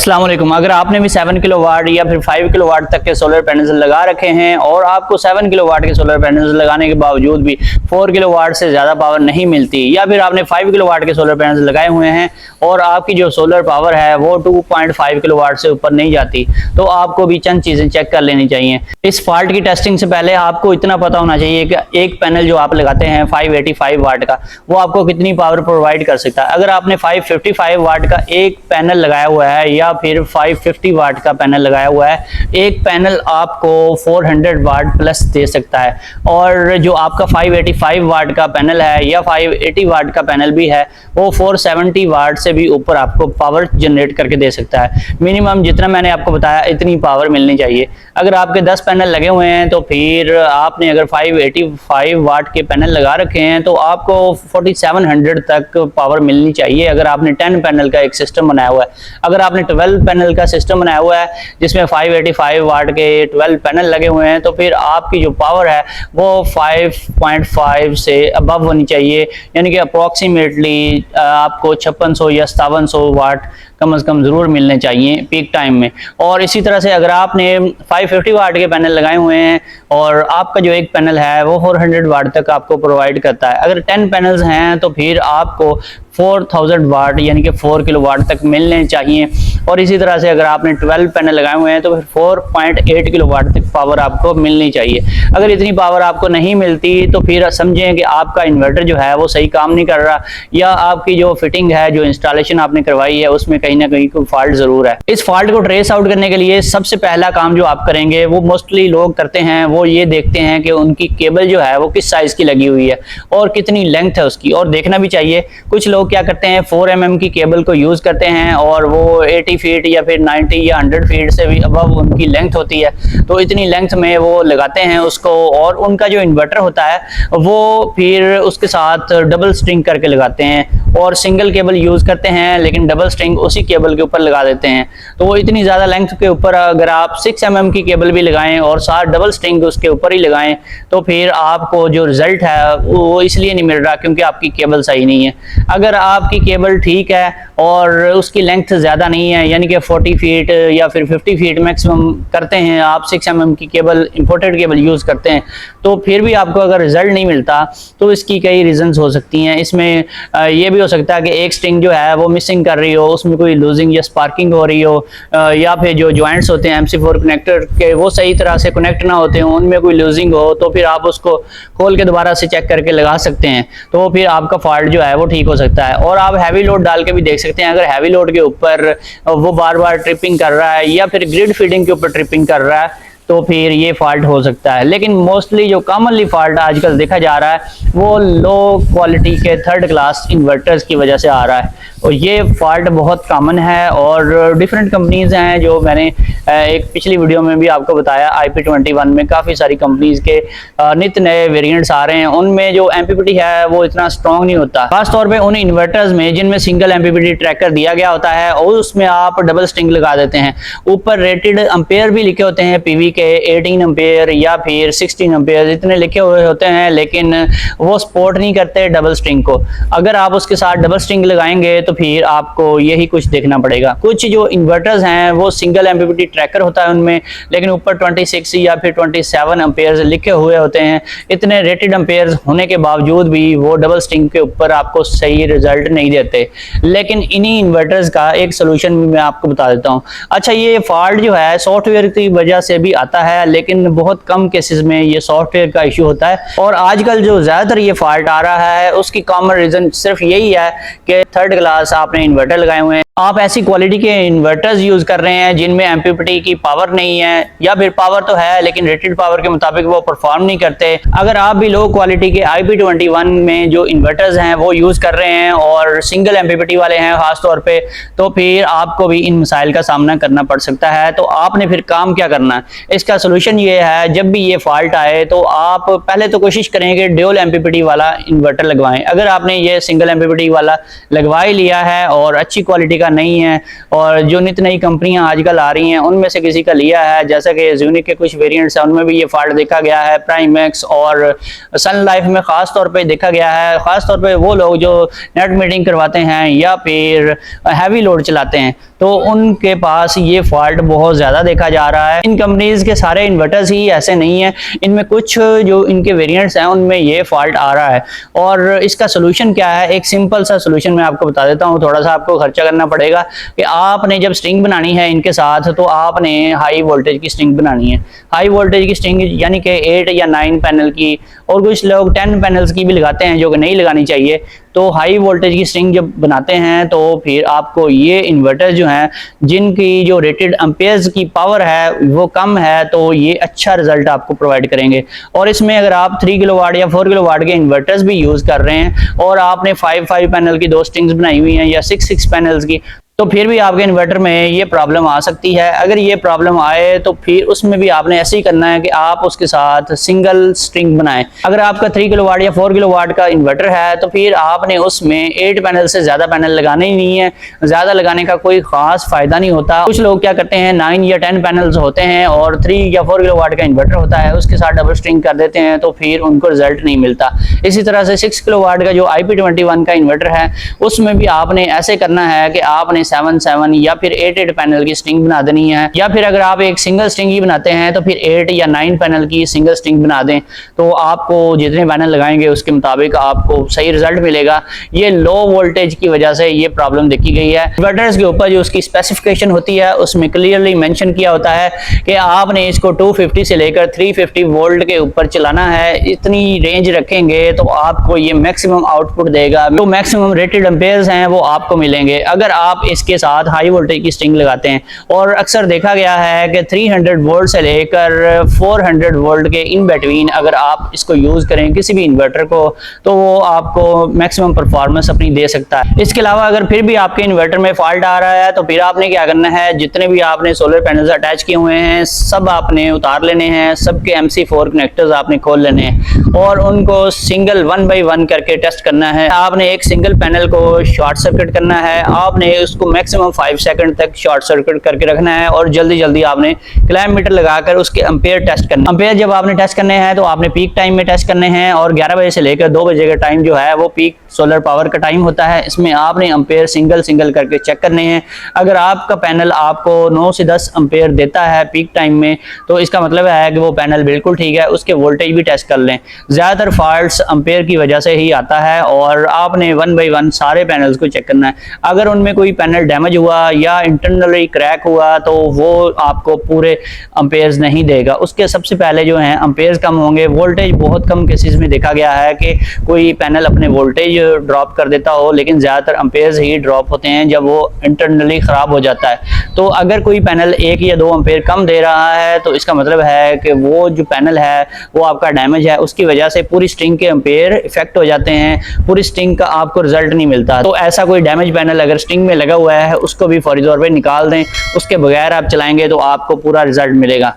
अस्सलाम वालेकुम। अगर आपने भी 7 किलोवाट या फिर 5 किलोवाट तक के सोलर पैनल्स लगा रखे हैं और आपको 7 किलोवाट के सोलर पैनल्स लगाने के बावजूद भी 4 किलोवाट से ज़्यादा पावर नहीं मिलती, या फिर आपने 5 किलोवाट के सोलर पैनल्स लगाए हुए हैं और आपकी जो सोलर पावर है वो 2.5 किलोवाट से ऊपर नहीं जाती, तो आपको भी चंद चीज़ें चेक कर लेनी चाहिए। इस फॉल्ट की टेस्टिंग से पहले आपको इतना पता होना चाहिए कि एक पैनल जो आप लगाते हैं 585 वाट का, वो आपको कितनी पावर प्रोवाइड कर सकता है। अगर आपने 555 वाट का एक पैनल लगाया हुआ है या फिर 550 वाट का पैनल लगाया हुआ है, एक पैनल आपको 400 वाट प्लस दे सकता है, और जो आपका 585 वाट का पैनल है या 580 वाट का पैनल भी है वो 470 वाट से भी ऊपर आपको पावर जनरेट करके दे सकता है। मिनिमम जितना मैंने आपको बताया इतनी पावर मिलनी चाहिए। अगर आपके 10 पैनल लगे हुए हैं तो फिर आपने अगर 585 वाट के पैनल लगा रखे हैं तो आपको 4700 तक पावर मिलनी चाहिए। अगर आपने 10 पैनल का एक सिस्टम बनाया हुआ है, अगर आपने 12 पैनल का सिस्टम बनाया हुआ है जिसमें 585 वाट के 12 पैनल लगे हुए हैं, तो फिर आपकी जो पावर है वो 5.5 से अबव होनी चाहिए, यानी कि अप्रोक्सीमेटली आपको 5600 या 5700 वाट कम से कम जरूर मिलने चाहिए पीक टाइम में। और इसी तरह से अगर आपने 550 वाट के पैनल लगाए हुए हैं और आपका जो एक पैनल है वो 400 वाट तक आपको प्रोवाइड करता है, अगर 10 पैनल्स हैं तो फिर आपको 4000 वाट यानी कि 4 किलोवाट तक मिलने चाहिए। और इसी तरह से अगर आपने 12 पैनल लगाए हुए हैं तो फिर 4.8 किलोवाट तक पावर आपको मिलनी चाहिए। अगर इतनी पावर आपको नहीं मिलती तो फिर समझें कि आपका इन्वर्टर जो है वो सही काम नहीं कर रहा, या आपकी जो फिटिंग है, जो इंस्टॉलेशन आपने करवाई है, उसमें कहीं ना कहीं कोई फॉल्ट जरूर है। इस फॉल्ट को ट्रेस आउट करने के लिए सबसे पहला काम जो आप करेंगे, वो मोस्टली लोग करते हैं, वो ये देखते हैं कि उनकी केबल जो है वो किस साइज की लगी हुई है और कितनी लेंथ है उसकी, और देखना भी चाहिए। कुछ लोग क्या करते हैं 4 mm की केबल को यूज करते हैं और वो 80 फीट या फिर 90 या 100 फीट से भी अबव उनकी लेंथ होती है, तो इतनी लेंथ में वो लगाते हैं उसको, और उनका जो इन्वर्टर होता है वो फिर उसके साथ डबल स्ट्रिंग करके लगाते हैं, और सिंगल केबल यूज करते हैं लेकिन डबल स्ट्रिंग उसी केबल के ऊपर लगा देते हैं। तो वो इतनी ज्यादा लेंथ के ऊपर अगर आप 6 mm की केबल भी लगाएं और साथ डबल स्ट्रिंग उसके ऊपर ही लगाएं, तो फिर आपको जो रिजल्ट है वो इसलिए नहीं मिल रहा क्योंकि आपकी केबल सही नहीं है। अगर आपकी केबल ठीक है और उसकी लेंथ ज़्यादा नहीं है, यानी कि 40 फीट या फिर 50 फीट मैक्सिमम करते हैं, आप 6 mm की केबल इंपोर्टेड केबल यूज़ करते हैं, तो फिर भी आपको अगर रिजल्ट नहीं मिलता तो इसकी कई रीजंस हो सकती हैं। इसमें ये भी हो सकता है कि एक स्ट्रिंग जो है वो मिसिंग कर रही हो, उसमें कोई लूजिंग या स्पार्किंग हो रही हो, या फिर जो जॉइंट्स होते हैं MC4 कनेक्टर के वो सही तरह से कनेक्ट ना होते हो, उनमें कोई लूजिंग हो, तो फिर आप उसको खोल के दोबारा से चेक करके लगा सकते हैं, तो फिर आपका फॉल्ट जो है वो ठीक हो सकता है। और आप हैवी लोड डाल के भी देख सकते हैं, अगर हैवी लोड के ऊपर वो बार बार ट्रिपिंग कर रहा है या फिर ग्रिड फीडिंग के ऊपर ट्रिपिंग कर रहा है तो फिर ये फॉल्ट हो सकता है। लेकिन मोस्टली जो कॉमनली फॉल्ट आजकल देखा जा रहा है वो लो क्वालिटी के 3rd क्लास इन्वर्टर्स की वजह से आ रहा है, और ये फॉल्ट बहुत कॉमन है। और डिफरेंट कंपनीज हैं, जो मैंने एक पिछली वीडियो में भी आपको बताया, IP21 में काफ़ी सारी कंपनीज के नित्य नए वेरिएंट्स आ रहे हैं, उनमें जो MPPT है वो इतना स्ट्रॉन्ग नहीं होता, खासतौर पे उन इन्वर्टर्स में जिनमें सिंगल MPPT ट्रैकर दिया गया होता है और उसमें आप डबल स्ट्रिंग लगा देते हैं। ऊपर रेटेड एम्पेयर भी लिखे होते हैं, PV के 18 एम्पेयर या फिर 16 एम्पेयर इतने लिखे हुए होते हैं, लेकिन वो सपोर्ट नहीं करते डबल स्ट्रिंग को। अगर आप उसके साथ डबल स्ट्रिंग लगाएंगे तो फिर आपको यही कुछ देखना पड़ेगा। कुछ जो इन्वर्टर्स हैं वो सिंगल MPPT ट्रैकर होता है उनमें, लेकिन ऊपर 26 या फिर 27 एम्पेयर लिखे हुए होते हैं। इतने रेटेड एम्पेयर होने के बावजूद भी वो डबल स्ट्रिंग के ऊपर आपको सही रिजल्ट नहीं देते। लेकिन इन्हीं इन्वर्टर्स का एक सोल्यूशन भी मैं आपको बता देता हूँ। अच्छा, ये फॉल्ट जो है सॉफ्टवेयर की वजह से भी आता है, लेकिन बहुत कम केसेस में ये सॉफ्टवेयर का इशू होता है। और आजकल जो ज्यादातर ये फॉल्ट आ रहा है उसकी कॉमन रीजन सिर्फ यही है कि 3rd क्लास आपने इन्वर्टर लगाए हुए हैं, आप ऐसी क्वालिटी के इन्वर्टर्स यूज कर रहे हैं जिनमें MPPT की पावर नहीं है, या फिर पावर तो है लेकिन रेटेड पावर के मुताबिक वो परफॉर्म नहीं करते। अगर आप भी लो क्वालिटी के IP21 में जो इन्वर्टर्स हैं वो यूज कर रहे हैं और सिंगल MPPT वाले हैं खास तौर पे, तो फिर आपको भी इन मसाइल का सामना करना पड़ सकता है। तो आपने फिर काम क्या करना है, इसका सोल्यूशन ये है, जब भी ये फॉल्ट आए तो आप पहले तो कोशिश करें कि ड्यूल MPPT वाला इन्वर्टर लगवाएं। अगर आपने ये सिंगल MPPT वाला लगवा ही लिया है और अच्छी क्वालिटी का नहीं है, और जो नित नई कंपनियां आजकल आ रही हैं उनमें से किसी का लिया है, जैसा कि यूनिक के कुछ वेरिएंट्स हैं उनमें भी ये फॉल्ट देखा गया है। प्राइमैक्स और सन लाइफ में खास तौर पे देखा गया है। खास तौर पे वो लोग जो नेट मीटिंग करवाते हैं या फिर हैवी लोड चलाते हैं तो उनके पास ये फॉल्ट बहुत ज़्यादा देखा जा रहा है। इन कंपनीज के सारे इन्वर्टर्स ही ऐसे नहीं है, इनमें कुछ जो इनके वेरिएंट्स हैं उनमें ये फॉल्ट आ रहा है। और इसका सोल्यूशन क्या है, एक सिंपल सा सोल्यूशन मैं आपको बता देता हूँ। थोड़ा सा आपको खर्चा करना पड़ेगा कि आपने जब स्ट्रिंग बनानी है इनके साथ तो आपने हाई वोल्टेज की स्ट्रिंग बनानी है। हाई वोल्टेज की स्ट्रिंग यानी कि 8 या 9 पैनल की, और कुछ लोग 10 पैनल्स की भी लगाते हैं जो कि नहीं लगानी चाहिए। तो हाई वोल्टेज की स्ट्रिंग जब बनाते हैं तो फिर आपको ये इन्वर्टर जो हैं जिनकी जो रेटेड एम्पेयर्स की पावर है वो कम है तो ये अच्छा रिजल्ट आपको प्रोवाइड करेंगे। और इसमें अगर आप 3 किलोवाट या 4 किलोवाट के इन्वर्टर्स भी यूज़ कर रहे हैं और आपने 5 पैनल की 2 स्ट्रिंग्स बनाई हुई हैं या 6 पैनल्स की, तो फिर भी आपके इन्वर्टर में ये प्रॉब्लम आ सकती है। अगर ये प्रॉब्लम आए तो फिर उसमें भी आपने ऐसे ही करना है कि आप उसके साथ सिंगल स्ट्रिंग बनाएं। अगर आपका 3 किलोवाट या 4 किलोवाट का इन्वर्टर है तो फिर आपने उसमें 8 पैनल से ज़्यादा पैनल लगाने ही नहीं है। ज़्यादा लगाने का कोई ख़ास फ़ायदा नहीं होता। कुछ लोग क्या करते हैं 9 या 10 पैनल्स होते हैं और 3 या 4 किलोवाट का इन्वर्टर होता है, उसके साथ डबल स्ट्रिंग कर देते हैं तो फिर उनको रिजल्ट नहीं मिलता। इसी तरह से 6 किलोवाट का जो IP21 का इन्वर्टर है उसमें भी आपने ऐसे करना है कि आपने 7 या फिर 8 पैनल की स्ट्रिंग बना देनी है, या फिर अगर आप एक सिंगल स्ट्रिंग ही बनाते हैं तो फिर 8 या 9 पैनल की सिंगल स्ट्रिंग बना दें। तो आपको जितने पैनल लगाएंगे उसके मुताबिक आपको सही रिजल्ट मिलेगा। ये लो वोल्टेज की वजह से ये प्रॉब्लम देखी गई है। इन्वर्टर्स के ऊपर जो उसकी स्पेसिफिकेशन होती है उसमें क्लियरली मेंशन किया होता है कि आपने इसको 250 से लेकर 350 वोल्ट के ऊपर चलाना है। इतनी रेंज रखेंगे तो आपको ये मैक्सिमम आउटपुट देगा, जो मैक्सिमम रेटेड एम्पेयर्स हैं वो आपको मिलेंगे अगर आप इसके साथ हाई वोल्टेज की स्ट्रिंग लगाते हैं। और अक्सर देखा गया है कि 300 वोल्ट से लेकर 400 वोल्ट के इन बिटवीन अगर आप इसको यूज़ करें किसी भी इन्वर्टर को तो वो आपको मैक्सिमम परफॉर्मेंस अपनी दे सकता है। इसके अलावा अगर फिर भी आपके इन्वर्टर में फॉल्ट आ रहा है तो फिर आपने क्या करना है, जितने भी आपने सोलर पैनल्स अटैच किए हुए हैं सब आपने उतार लेने हैं, सबके MC4 कनेक्टर्स आपने खोल लेने हैं और उनको सिंगल 1 बाय 1 करके टेस्ट करना है। आपने एक सिंगल पैनल को शॉर्ट सर्किट करना है, आपने उसको मैक्सिमम 5 सेकंड तक शॉर्ट सर्किट करके रखना है और जल्दी जल्दी आपने क्लैम्प मीटर लगाकर उसके एम्पेयर टेस्ट करना। एम्पेयर जब आपने टेस्ट करने हैं तो आपने पीक टाइम में टेस्ट करने हैं और 11 बजे से लेकर 2 बजे का टाइम जो है वो पीक सोलर पावर का टाइम होता है। इसमें आपने एम्पेयर सिंगल करके चेक करने हैं। अगर आपका पैनल आपको 9 से 10 एम्पेयर देता है पीक टाइम में तो इसका मतलब है कि वो पैनल बिल्कुल ठीक है। उसके वोल्टेज भी टेस्ट कर लें। ज़्यादातर फॉल्ट्स एम्पेयर की वजह से ही आता है और आपने 1 बाय 1 सारे पैनल्स को चेक करना है। अगर उनमें कोई पैनल डैमेज हुआ या इंटरनली क्रैक हुआ तो वो आपको पूरे एम्पेयर्स नहीं देगा। उसके सबसे पहले जो है एम्पेयर्स कम होंगे। वोल्टेज बहुत कम केसेस में देखा गया है कि कोई पैनल अपने वोल्टेज ड्रॉप कर देता हो, लेकिन ज़्यादातर एम्पेयर्स ही ड्रॉप होते हैं जब वो इंटरनली ख़राब हो जाता है। तो अगर कोई पैनल 1 या 2 एम्पेयर कम दे रहा है तो इसका मतलब है कि वो जो पैनल है वो आपका डैमेज है। उसकी वजह से पूरी स्ट्रिंग के एम्पेयर इफेक्ट हो जाते हैं, पूरी स्ट्रिंग का आपको रिजल्ट नहीं मिलता। तो ऐसा कोई डैमेज पैनल अगर स्ट्रिंग में लगा हुआ है उसको भी फौरी तौर पे निकाल दें। उसके बगैर आप चलाएंगे तो आपको पूरा रिजल्ट मिलेगा।